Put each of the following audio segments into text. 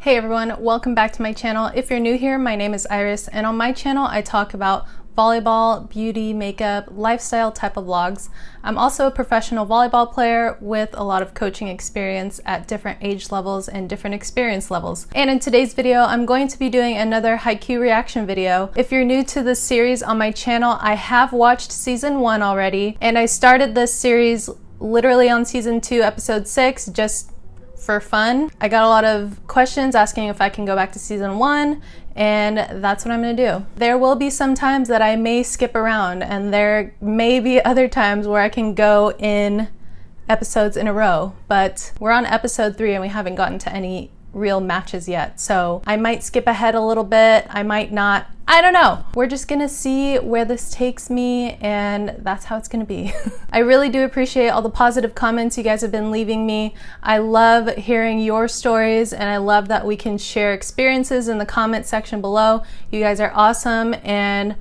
Hey everyone, welcome back to my channel. If you're new here, my name is Iris, and on my channel I talk about volleyball, beauty, makeup, lifestyle type of vlogs. I'm also a professional volleyball player with a lot of coaching experience at different age levels and different experience levels. And in today's video, I'm going to be doing another Haikyuu reaction video. If you're new to this series on my channel, I have watched season 1 already, and I started this series literally on season 2, episode 6, just for fun. I got a lot of questions asking if I can go back to season 1, and that's what I'm gonna do. There will be some times that I may skip around, and there may be other times where I can go in episodes in a row, but we're on episode 3 and we haven't gotten to any real matches yet, so I might skip ahead a little bit, I might not, I don't know. We're just gonna see where this takes me, and that's how it's gonna be. I really do appreciate all the positive comments you guys have been leaving me. I love hearing your stories, and I love that we can share experiences in the comment section below. You guys are awesome, and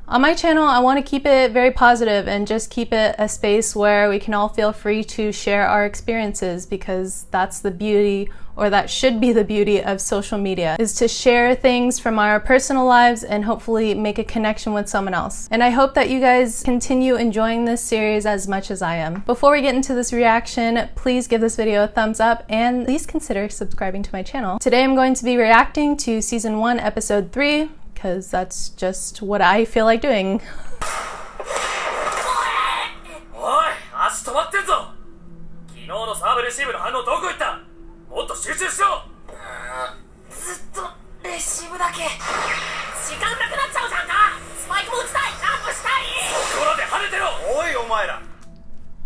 on my channel, I want to keep it very positive and just keep it a space where we can all feel free to share our experiences, because that's the beauty, or that should be the beauty of social media, is to share things from our personal lives and hopefully make a connection with someone else. And I hope that you guys continue enjoying this series as much as I am. Before we get into this reaction, please give this video a thumbs up and please consider subscribing to my channel. Today I'm going to be reacting to season 1, episode 3, because that's just what I feel like doing.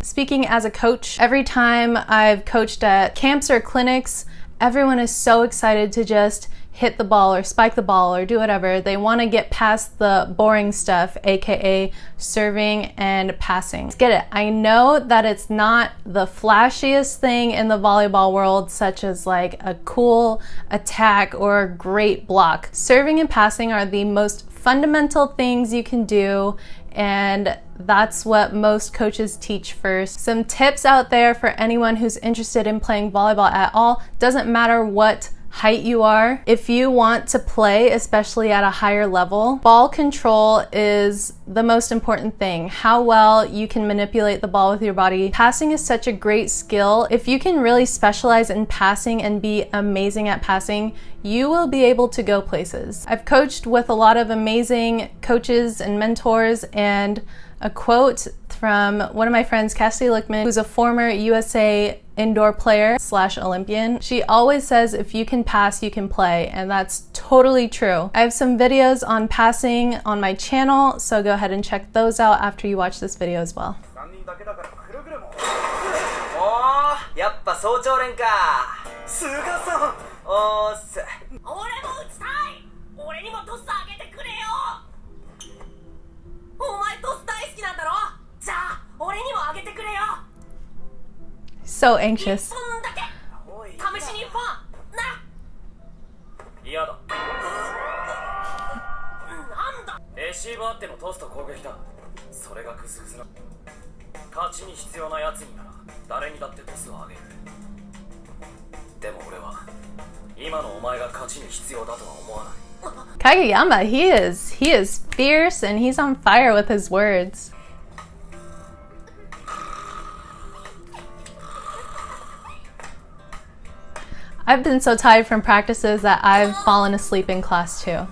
Speaking as a coach, every time I've coached at camps or clinics, everyone is so excited to just hit the ball or spike the ball or do whatever. They want to get past the boring stuff, aka serving and passing. Let's get it. I know that it's not the flashiest thing in the volleyball world, such as like a cool attack or a great block. Serving and passing are the most fundamental things you can do, and that's what most coaches teach first. Some tips out there for anyone who's interested in playing volleyball at all. Doesn't matter what height you are. If you want to play, especially at a higher level, ball control is the most important thing. How well you can manipulate the ball with your body. Passing is such a great skill. If you can really specialize in passing and be amazing at passing, you will be able to go places. I've coached with a lot of amazing coaches and mentors, and a quote from one of my friends, Cassie Lickman, who's a former USA indoor player / Olympian. She always says, if you can pass, you can play, and that's totally true. I have some videos on passing on my channel, so go ahead and check those out after you watch this video as well. So anxious. Kageyama, he is fierce, and he's on fire with his words. I've been so tired from practices that I've fallen asleep in class too.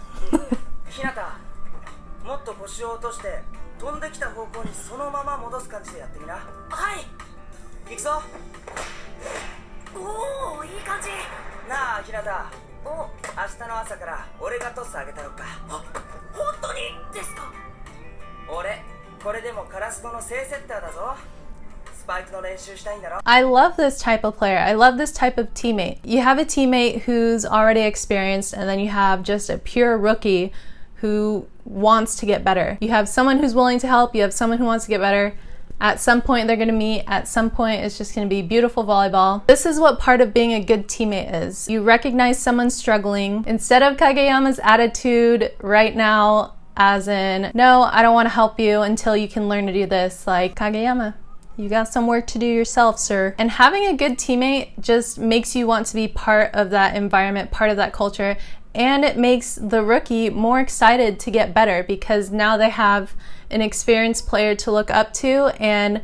I love this type of player. I love this type of teammate. You have a teammate who's already experienced, and then you have just a pure rookie who wants to get better. You have someone who's willing to help, you have someone who wants to get better. At some point they're gonna meet, at some point it's just gonna be beautiful volleyball. This is what part of being a good teammate is. You recognize someone struggling. Instead of Kageyama's attitude right now, as in, no, I don't wanna help you until you can learn to do this, like, Kageyama, You got some work to do yourself, sir. And having a good teammate just makes you want to be part of that environment, part of that culture, and it makes the rookie more excited to get better because now they have an experienced player to look up to, and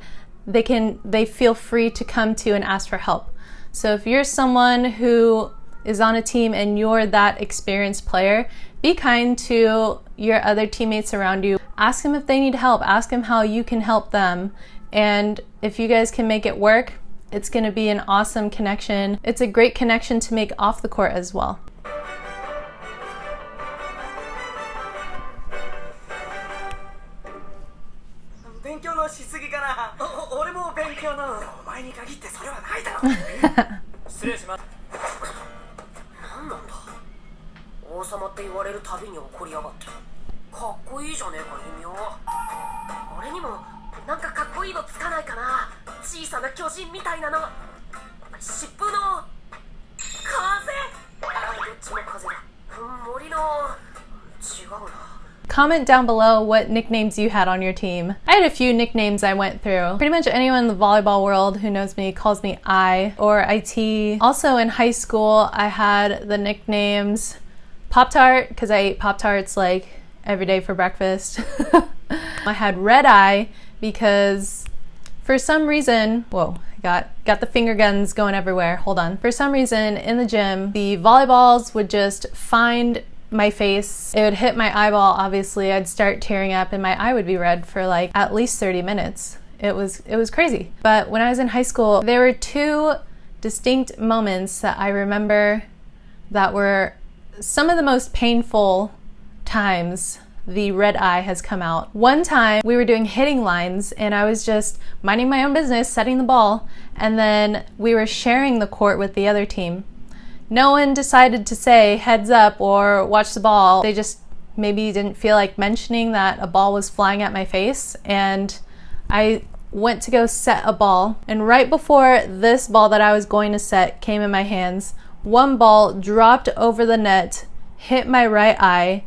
they feel free to come to and ask for help. So if you're someone who is on a team and you're that experienced player, be kind to your other teammates around you. Ask them if they need help. Ask them how you can help them. And if you guys can make it work, it's going to be an awesome connection. It's a great connection to make off the court as well. 勉強のしすぎかな。俺も勉強の。お前に限ってそれはないだろ。失礼します。なんなんだ。王様って言われるたびに怒りやがって。かっこいいじゃねえか人形。俺にもなんかかっこいいのつかないかな。小さな巨人みたいなの。疾風の風。どっちも風だ。森の違うな。 Comment down below what nicknames you had on your team. I had a few nicknames I went through. Pretty much anyone in the volleyball world who knows me calls me I or IT. Also in high school, I had the nicknames Pop-Tart because I ate Pop-Tarts like every day for breakfast. I had Red Eye because for some reason, whoa, got the finger guns going everywhere. Hold on. For some reason in the gym, the volleyballs would just find my face. It would hit my eyeball, obviously. I'd start tearing up and my eye would be red for like at least 30 minutes. It was crazy. But when I was in high school, there were two distinct moments that I remember that were some of the most painful times the red eye has come out. One time we were doing hitting lines and I was just minding my own business, setting the ball, and then we were sharing the court with the other team. No one decided to say heads up or watch the ball. They just maybe didn't feel like mentioning that a ball was flying at my face, and I went to go set a ball, and right before this ball that I was going to set came in my hands, one ball dropped over the net, hit my right eye,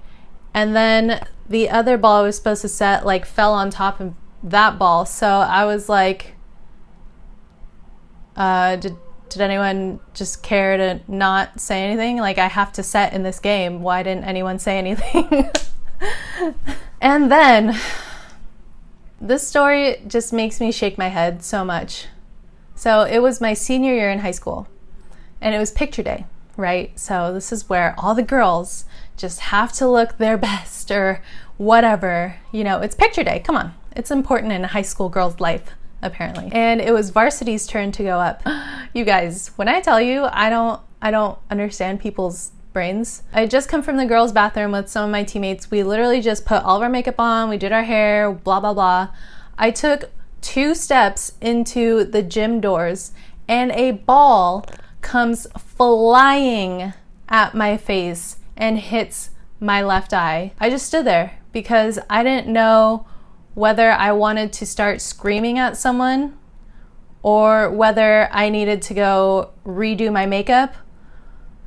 and then the other ball I was supposed to set like fell on top of that ball. So I was like, did anyone just care to not say anything? Like, I have to set in this game. Why didn't anyone say anything? And then this story just makes me shake my head so much. So it was my senior year in high school and it was picture day, right? So this is where all the girls just have to look their best or whatever. You know, it's picture day. Come on. It's important in a high school girl's life, apparently. And it was varsity's turn to go up. You guys, when I tell you I don't understand people's brains. I had just come from the girls' bathroom with some of my teammates. We literally just put all of our makeup on, we did our hair, blah blah blah. I took 2 steps into the gym doors and a ball comes flying at my face and hits my left eye. I just stood there because I didn't know whether I wanted to start screaming at someone or whether I needed to go redo my makeup.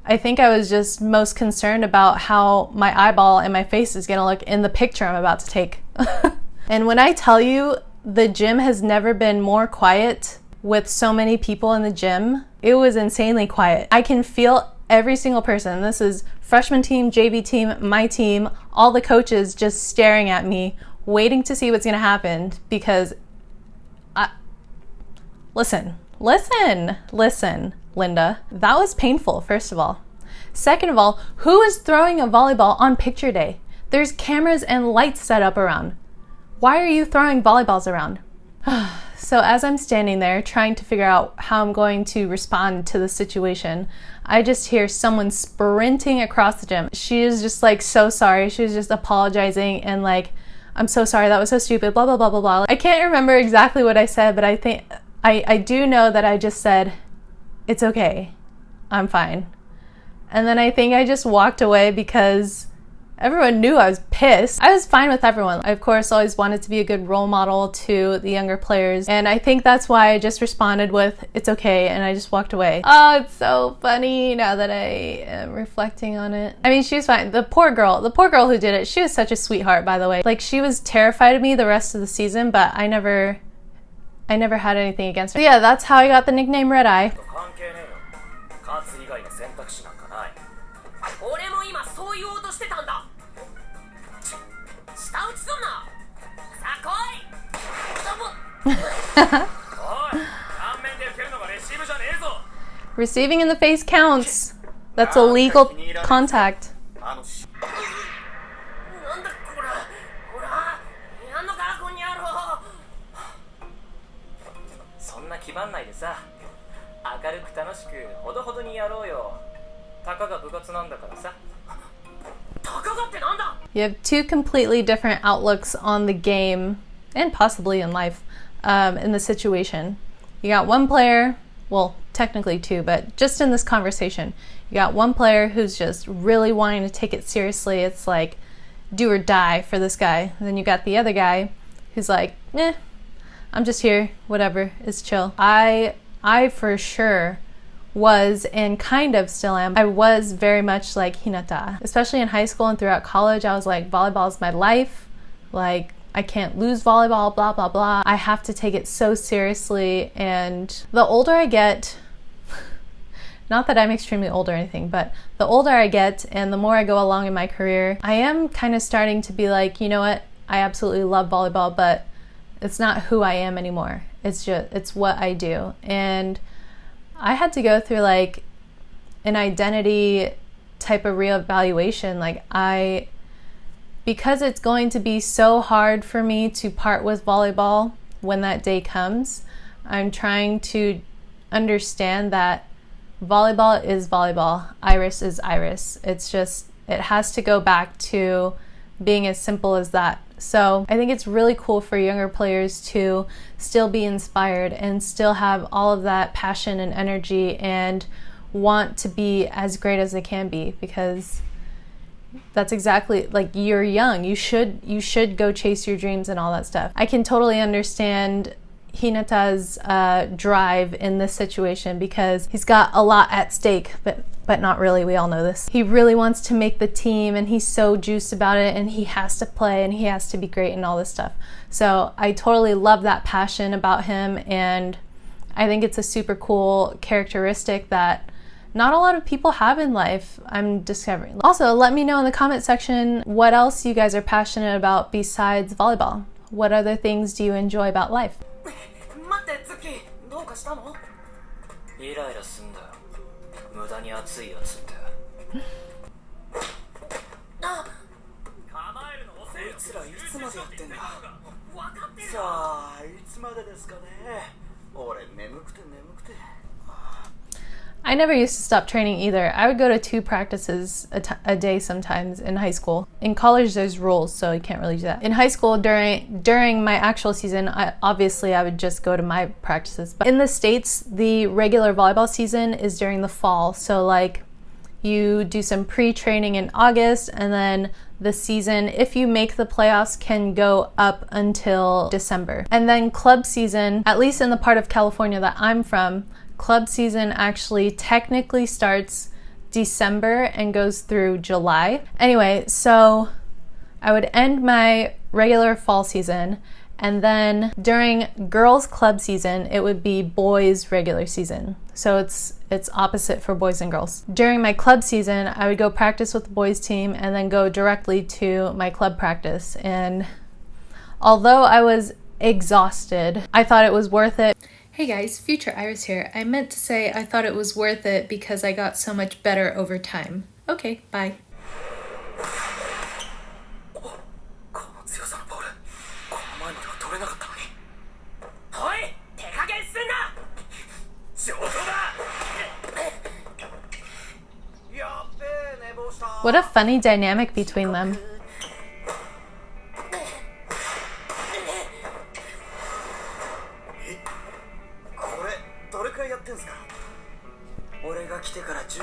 I think I was just most concerned about how my eyeball and my face is gonna look in the picture I'm about to take. And when I tell you the gym has never been more quiet with so many people in the gym, it was insanely quiet. I can feel every single person. This is freshman team, JV team, my team, all the coaches just staring at me, waiting to see what's gonna happen because listen, Linda. That was painful, first of all. Second of all, who is throwing a volleyball on picture day? There's cameras and lights set up around. Why are you throwing volleyballs around? So as I'm standing there trying to figure out how I'm going to respond to the situation, I just hear someone sprinting across the gym. She is just like so sorry. She was just apologizing and like, I'm so sorry, that was so stupid, blah, blah, blah, blah, blah. I can't remember exactly what I said, but I think I do know that I just said, it's okay, I'm fine. And then I think I just walked away because everyone knew I was pissed. I was fine with everyone. I, of course, always wanted to be a good role model to the younger players. And I think that's why I just responded with, it's okay, and I just walked away. Oh, it's so funny now that I am reflecting on it. I mean, she was fine. The poor girl who did it, she was such a sweetheart, by the way. Like, she was terrified of me the rest of the season, but I never I never had anything against her. So yeah, that's how I got the nickname Red Eye. 関係ねえよ。勝つ以外の選択肢なんかない。俺も今そう言おうとしてたんだ。舌打ちすんな。さあ来い。おい、顔面で受けるのがレシーブじゃねえぞ。Receiving in the face counts. That's illegal contact. なんだこれ。ほら、やんのかこんにゃろ。そんな気張んないでさ。明るく楽しくほどほどにやろうよ。たかが部活なんだからさ。たかがってなんだ。 You have two completely different outlooks on the game and possibly in life, in the situation. You got one player, well, technically two, but just in this conversation, you got one player who's just really wanting to take it seriously. It's like do or die for this guy. And then you got the other guy who's like, I'm just here, whatever, it's chill. I for sure was and kind of still am. I was very much like Hinata, especially in high school and throughout college. I was like, volleyball is my life. Like, I can't lose volleyball, blah, blah, blah. I have to take it so seriously. And the older I get, not that I'm extremely old or anything, but the older I get and the more I go along in my career, I am kind of starting to be like, you know what? I absolutely love volleyball, but it's not who I am anymore. It's what I do. And I had to go through like an identity type of reevaluation. Like because it's going to be so hard for me to part with volleyball when that day comes, I'm trying to understand that volleyball is volleyball, Iris is Iris. It's just, it has to go back to being as simple as that. So I think it's really cool for younger players to still be inspired and still have all of that passion and energy and want to be as great as they can be, because that's exactly, like, you're young. You should go chase your dreams and all that stuff. I can totally understand Hinata's drive in this situation because he's got a lot at stake, but not really. We all know this. He really wants to make the team and he's so juiced about it and he has to play and he has to be great and all this stuff. So I totally love that passion about him, and I think it's a super cool characteristic that not a lot of people have in life, I'm discovering. Also, let me know in the comment section what else you guys are passionate about besides volleyball. What other things do you enjoy about life? 待って、ツッキー、どうかしたの？イライラすんだよ。無駄に熱いやつって。あ、構えるの遅いよ。こいつらいつまでやってんだ。さあ、いつまでですかね。俺眠くて眠くて。I never used to stop training either. I would go to 2 practices a day sometimes in high school. In college, there's rules, so you can't really do that. In high school, during my actual season, I would just go to my practices. But in the States, the regular volleyball season is during the fall. So like you do some pre-training in August, and then the season, if you make the playoffs, can go up until December. And then club season, at least in the part of California that I'm from, club season actually technically starts December and goes through July. Anyway, so I would end my regular fall season, and then during girls club season, it would be boys regular season. So it's opposite for boys and girls. During my club season, I would go practice with the boys team and then go directly to my club practice. And although I was exhausted, I thought it was worth it. Hey guys, Future Iris here. I meant to say I thought it was worth it because I got so much better over time. Okay, bye. What a funny dynamic between them.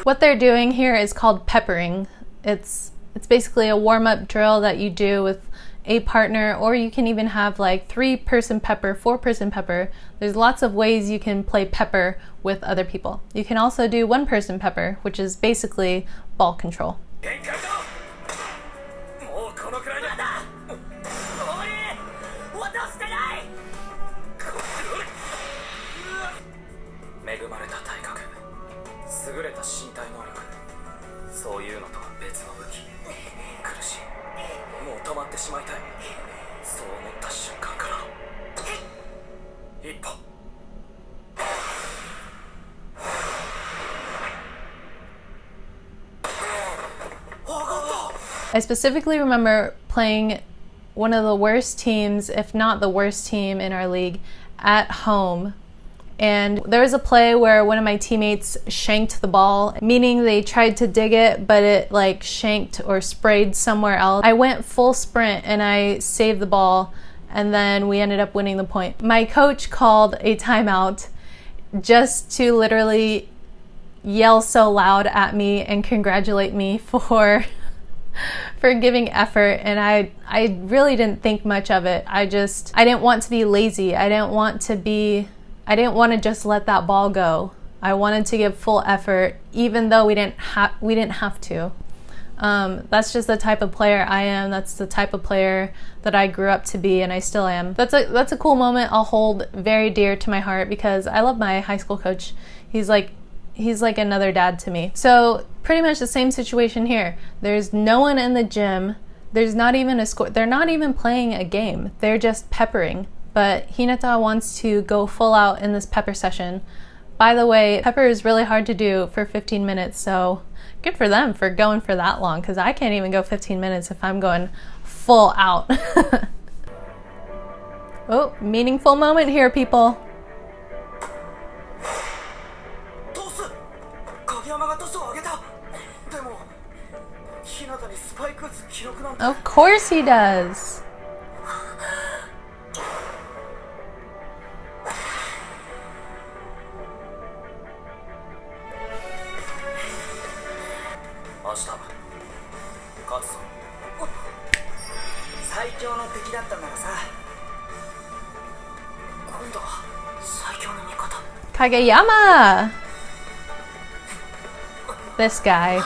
What they're doing here is called peppering. It's basically a warm-up drill that you do with a partner, or you can even have like 3-person pepper, 4-person pepper. There's lots of ways you can play pepper with other people. You can also do 1-person pepper, which is basically ball control. 優れた身体能力、そういうのとは別の武器。苦しい、もう止まってしまいたい、そう思った瞬間から一歩。I specifically remember playing one of the worst teams, if not the worst team in our league, at home. And there was a play where one of my teammates shanked the ball, meaning they tried to dig it, but it like shanked or sprayed somewhere else. I went full sprint and I saved the ball, and then we ended up winning the point. My coach called a timeout just to literally yell so loud at me and congratulate me for giving effort, and I really didn't think much of it. I didn't want to be lazy. I didn't want to just let that ball go. I wanted to give full effort, even though we didn't have to. That's just the type of player I am. That's the type of player that I grew up to be, and I still am. That's a cool moment I'll hold very dear to my heart because I love my high school coach. He's like another dad to me. So pretty much the same situation here. There's no one in the gym. There's not even a score. They're not even playing a game. They're just peppering. But Hinata wants to go full out in this pepper session. By the way, pepper is really hard to do for 15 minutes, so good for them for going for that long, because I can't even go 15 minutes if I'm going full out. Oh, meaningful moment here, people. Of course he does. Kageyama! This guy.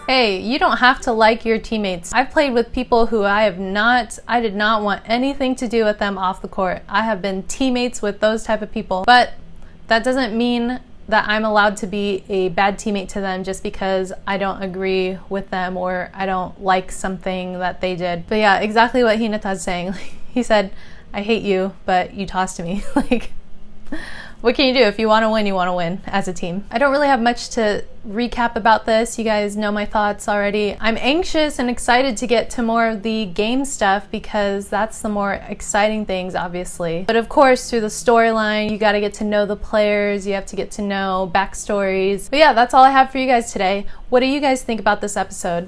Hey, you don't have to like your teammates. I've played with people who I did not want anything to do with them off the court. I have been teammates with those type of people, but that doesn't mean that I'm allowed to be a bad teammate to them just because I don't agree with them or I don't like something that they did. But yeah, exactly what Hinata's saying. He said, I hate you, but you tossed to me. Like, what can you do? If you want to win as a team. I don't really have much to recap about this. You guys know my thoughts already. I'm anxious and excited to get to more of the game stuff because that's the more exciting things, obviously. But of course, through the storyline, you got to get to know the players. You have to get to know backstories. But yeah, that's all I have for you guys today. What do you guys think about this episode?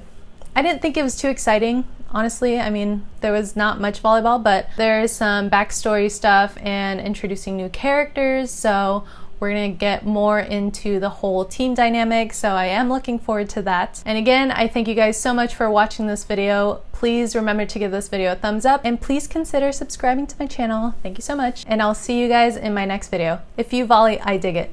I didn't think it was too exciting. Honestly, I mean, there was not much volleyball, but there's some backstory stuff and introducing new characters, so we're gonna get more into the whole team dynamic, so I am looking forward to that. And again, I thank you guys so much for watching this video. Please remember to give this video a thumbs up, and please consider subscribing to my channel. Thank you so much, and I'll see you guys in my next video. If you volley, I dig it.